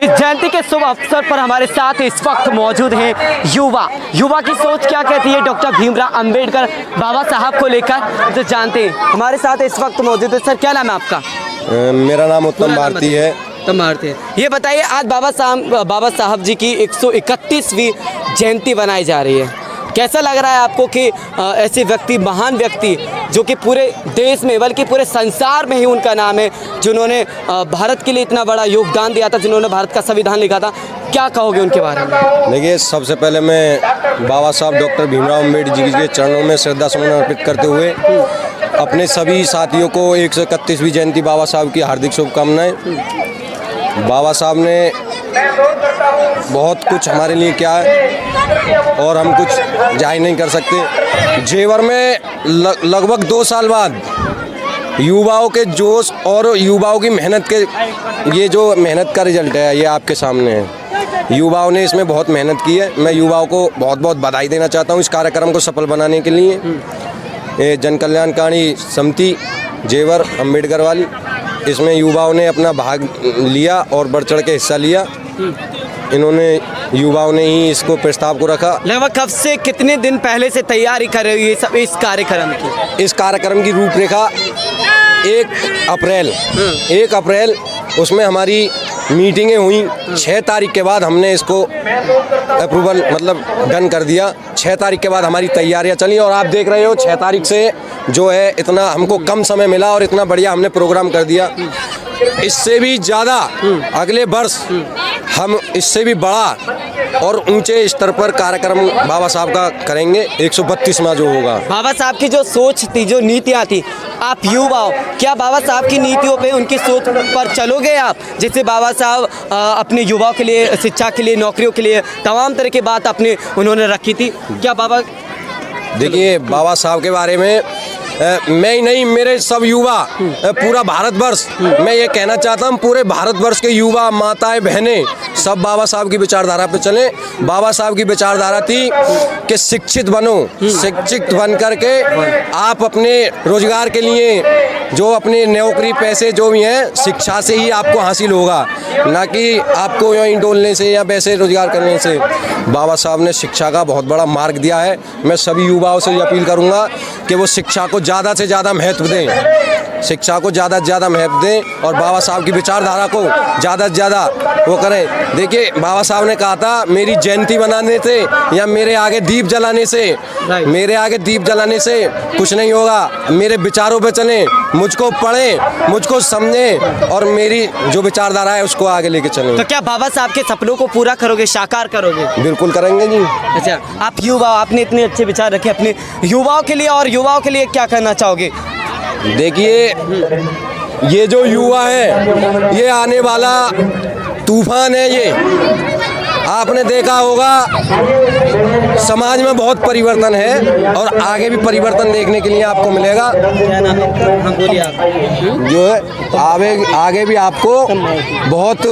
इस जयंती के शुभ अवसर पर हमारे साथ इस वक्त मौजूद हैं युवा की सोच क्या कहती है डॉक्टर भीमराव अंबेडकर बाबा साहब को लेकर जो जानते हैं। हमारे साथ इस वक्त मौजूद है। सर क्या नाम है आपका? मेरा नाम उत्तम भारती है। उत्तम भारती है। ये बताइए आज बाबा साहब जी की 131वीं जयंती बनाई जा रही है, कैसा लग रहा है आपको कि ऐसे व्यक्ति, महान व्यक्ति जो कि पूरे देश में बल्कि पूरे संसार में ही उनका नाम है, जिन्होंने भारत के लिए इतना बड़ा योगदान दिया था, जिन्होंने भारत का संविधान लिखा था, क्या कहोगे उनके बारे में? देखिए, सबसे पहले मैं बाबा साहब डॉक्टर भीमराव अम्बेडकर जी के चरणों में श्रद्धा सुमन अर्पित करते हुए अपने सभी साथियों को 131वीं जयंती बाबा साहब की हार्दिक शुभकामनाएं। बाबा साहब ने बहुत कुछ हमारे लिए किया है और हम कुछ जाहिर नहीं कर सकते। जेवर में लगभग 2 साल बाद युवाओं के जोश और युवाओं की मेहनत के, ये जो मेहनत का रिजल्ट है ये आपके सामने है। युवाओं ने इसमें बहुत मेहनत की है। मैं युवाओं को बहुत बहुत बधाई देना चाहता हूँ इस कार्यक्रम को सफल बनाने के लिए। ये जन कल्याणकारी समिति जेवर अम्बेडकर वाली, इसमें युवाओं ने अपना भाग लिया और बढ़ चढ़ के हिस्सा लिया। युवाओं ने ही इसको प्रस्ताव को रखा। लगभग कब से, कितने दिन पहले से तैयारी कर रहे हो ये सब इस कार्यक्रम की? इस कार्यक्रम की रूपरेखा 1 अप्रैल उसमें हमारी मीटिंगें हुई। 6 तारीख के बाद हमने इसको अप्रूवल मतलब डन कर दिया। 6 तारीख के बाद हमारी तैयारियां चली और आप देख रहे हो 6 तारीख से जो है इतना हमको कम समय मिला और इतना बढ़िया हमने प्रोग्राम कर दिया। इससे भी ज़्यादा अगले वर्ष हम इससे भी बड़ा और ऊंचे स्तर पर कार्यक्रम बाबा साहब का करेंगे। 132वां जो होगा। बाबा साहब की जो सोच थी, जो नीतियाँ थी, आप युवा हो, क्या बाबा साहब की नीतियों पे, उनकी सोच पर चलोगे आप? जैसे बाबा साहब अपने युवाओं के लिए, शिक्षा के लिए, नौकरियों के लिए तमाम तरह की बात उन्होंने रखी थी, क्या बाबा? देखिए, बाबा साहब के बारे में मैं ही नहीं, मेरे सब युवा, पूरा भारतवर्ष, मैं ये कहना चाहता हूँ पूरे भारतवर्ष के युवा, माताएं, बहनें सब बाबा साहब की विचारधारा पे चलें। बाबा साहब की विचारधारा थी कि शिक्षित बनो, शिक्षित बन करके आप अपने रोजगार के लिए जो अपने नौकरी पैसे जो भी हैं शिक्षा से ही आपको हासिल होगा, ना कि आपको यूँ डोलने से या पैसे रोजगार करने से। बाबा साहब ने शिक्षा का बहुत बड़ा मार्ग दिया है। मैं सभी युवाओं से अपील करूँगा कि वो शिक्षा को ज़्यादा से ज़्यादा महत्व दें, शिक्षा को ज़्यादा से ज़्यादा महत्व दें और बाबा साहब की विचारधारा को ज़्यादा से ज़्यादा वो करें। देखिए, बाबा साहब ने कहा था मेरी जयंती बनाने से या मेरे आगे दीप जलाने से, कुछ नहीं होगा। मेरे विचारों पे चलें, मुझको पढ़ें, मुझको समझें और मेरी जो विचारधारा है उसको आगे लेके चलें। तो क्या बाबा साहब के सपनों को पूरा करोगे, साकार करोगे? बिल्कुल करेंगे जी। अच्छा, आप युवा, आपने इतने अच्छे विचार रखे अपने युवाओं के लिए, और युवाओं के लिए क्या करना चाहोगे? देखिए, ये जो युवा है ये आने वाला तूफान है। ये आपने देखा होगा समाज में बहुत परिवर्तन है और आगे भी परिवर्तन देखने के लिए आपको मिलेगा। क्या नाम है? हाँ बोलिए आप। जो है आगे भी आपको बहुत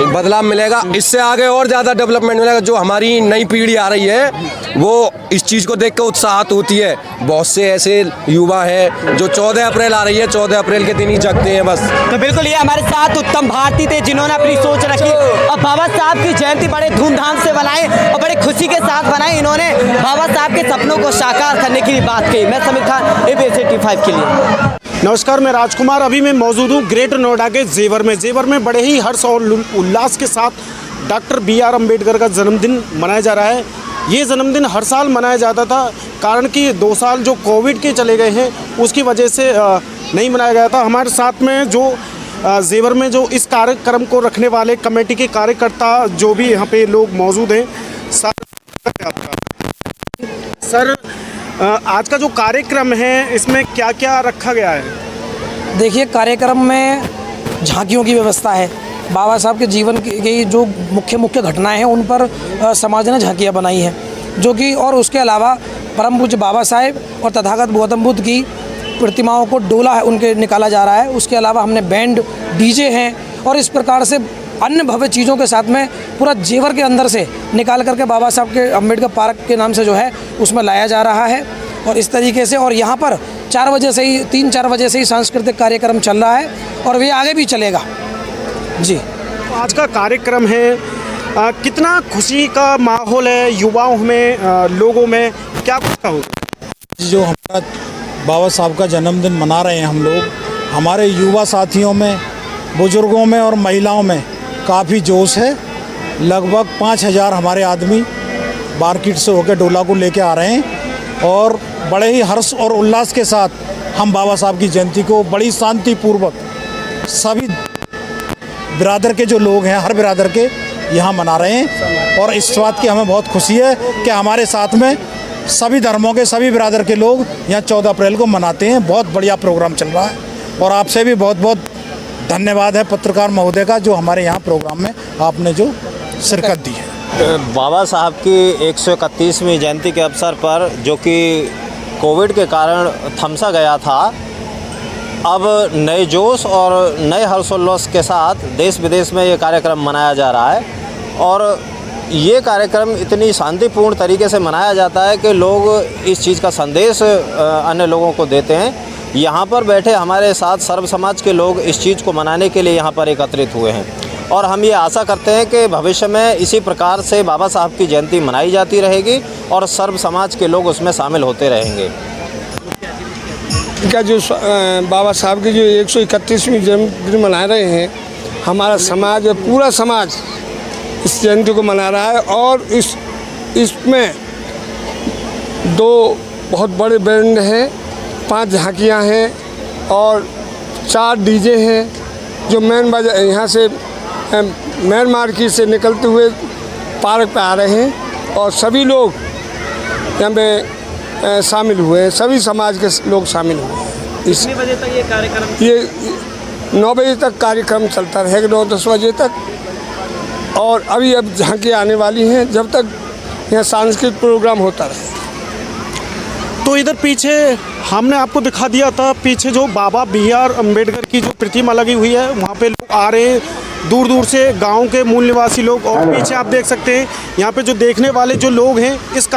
बदलाव मिलेगा, इससे आगे और ज़्यादा डेवलपमेंट मिलेगा। जो हमारी नई पीढ़ी आ रही है वो इस चीज़ को देखकर उत्साहित होती है। बहुत से ऐसे युवा हैं जो 14 अप्रैल आ रही है, 14 अप्रैल के दिन ही जगते हैं बस। तो बिल्कुल, ये हमारे साथ उत्तम भारती थे जिन्होंने अपनी सोच रखी और बाबा साहब की जयंती बड़े धूमधाम से बनाए और बड़े खुशी के साथ बनाए। इन्होंने बाबा साहब के सपनों को साकार करने की बात कही। मैं समीर खान, ABS 85 के लिए। नमस्कार, मैं राजकुमार। अभी मैं मौजूद हूँ ग्रेटर नोएडा के जेवर में बड़े ही हर्ष और उल्लास के साथ डॉक्टर BR अम्बेडकर का जन्मदिन मनाया जा रहा है। ये जन्मदिन हर साल मनाया जाता था, कारण कि 2 साल जो कोविड के चले गए हैं उसकी वजह से नहीं मनाया गया था। हमारे साथ में जो जेवर में जो इस कार्यक्रम को रखने वाले कमेटी के कार्यकर्ता जो भी यहाँ पे लोग मौजूद हैं। सर, आज का जो कार्यक्रम है इसमें क्या क्या रखा गया है? देखिए, कार्यक्रम में झांकियों की व्यवस्था है। बाबा साहब के जीवन की जो मुख्य घटनाएं हैं उन पर समाज ने झांकियाँ बनाई हैं, जो कि, और उसके अलावा परम पूज्य बाबा साहेब और तथागत गौतम बुद्ध की प्रतिमाओं को डोला है उनके निकाला जा रहा है। उसके अलावा हमने बैंड, डीजे हैं और इस प्रकार से अन्य भव्य चीज़ों के साथ में पूरा जेवर के अंदर से निकाल करके बाबा साहब के अम्बेडकर पार्क के नाम से जो है उसमें लाया जा रहा है। और इस तरीके से, और यहाँ पर 4 बजे से ही 3-4 बजे से ही सांस्कृतिक कार्यक्रम चल रहा है और वे आगे भी चलेगा जी। आज का कार्यक्रम है, कितना खुशी का माहौल है युवाओं में, लोगों में, क्या कुछ कहो? जो हमारा बाबा साहब का जन्मदिन मना रहे हैं हम लोग, हमारे युवा साथियों में, बुजुर्गों में और महिलाओं में काफ़ी जोश है। लगभग 5000 हमारे आदमी मार्केट से होकर डोला को लेके आ रहे हैं और बड़े ही हर्ष और उल्लास के साथ हम बाबा साहब की जयंती को बड़ी शांतिपूर्वक सभी बिरादर के जो लोग हैं, हर बिरादर के यहाँ मना रहे हैं। और इस बात की हमें बहुत खुशी है कि हमारे साथ में सभी धर्मों के सभी बिरादर के लोग यहाँ 14 अप्रैल को मनाते हैं। बहुत बढ़िया प्रोग्राम चल रहा है और आपसे भी बहुत बहुत धन्यवाद है पत्रकार महोदय का, जो हमारे यहाँ प्रोग्राम में आपने जो शिरकत दी है। बाबा साहब की 131वीं जयंती के अवसर पर, जो कि कोविड के कारण थमसा गया था, अब नए जोश और नए हर्षोल्लास के साथ देश विदेश में ये कार्यक्रम मनाया जा रहा है। और ये कार्यक्रम इतनी शांतिपूर्ण तरीके से मनाया जाता है कि लोग इस चीज़ का संदेश अन्य लोगों को देते हैं। यहाँ पर बैठे हमारे साथ सर्व समाज के लोग इस चीज़ को मनाने के लिए यहाँ पर एकत्रित हुए हैं और हम ये आशा करते हैं कि भविष्य में इसी प्रकार से बाबा साहब की जयंती मनाई जाती रहेगी और सर्व समाज के लोग उसमें शामिल होते रहेंगे। का जो बाबा साहब की जो 131वीं जन्मदिन मना रहे हैं, हमारा समाज, पूरा समाज इस जयंती को मना रहा है। और इसमें 2 बहुत बड़े बैंड हैं, 5 झांकियाँ हैं और 4 डीजे हैं जो मेन बाजार यहाँ से मेन मार्केट से निकलते हुए पार्क पे आ रहे हैं और सभी लोग यहाँ पे शामिल हुए हैं, सभी समाज के लोग शामिल हुए हैं। कितने बजे तक ये कार्यक्रम? ये 9 बजे तक कार्यक्रम चलता रहेगा, 9-10 बजे तक। और अब झांकी आने वाली हैं जब तक यहाँ सांस्कृतिक प्रोग्राम होता रहे। तो इधर पीछे हमने आपको दिखा दिया था, पीछे जो बाबा BR अम्बेडकर की जो प्रतिमा लगी हुई है, वहाँ पे लोग आ रहे हैं दूर दूर से, गांव के मूल निवासी लोग। और पीछे आप देख सकते हैं यहाँ पे जो देखने वाले जो लोग हैं, इस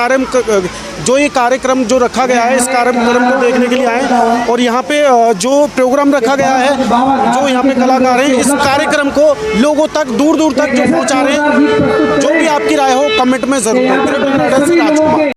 ये कार्यक्रम जो रखा गया है, इस कार्यक्रम को देखने के लिए आए। और यहाँ पे जो प्रोग्राम रखा गया है, जो यहाँ पे कलाकार हैं, इस कार्यक्रम को लोगों तक दूर दूर तक जो पहुँचा रहे हैं। जो भी आपकी राय हो कमेंट में ज़रूर।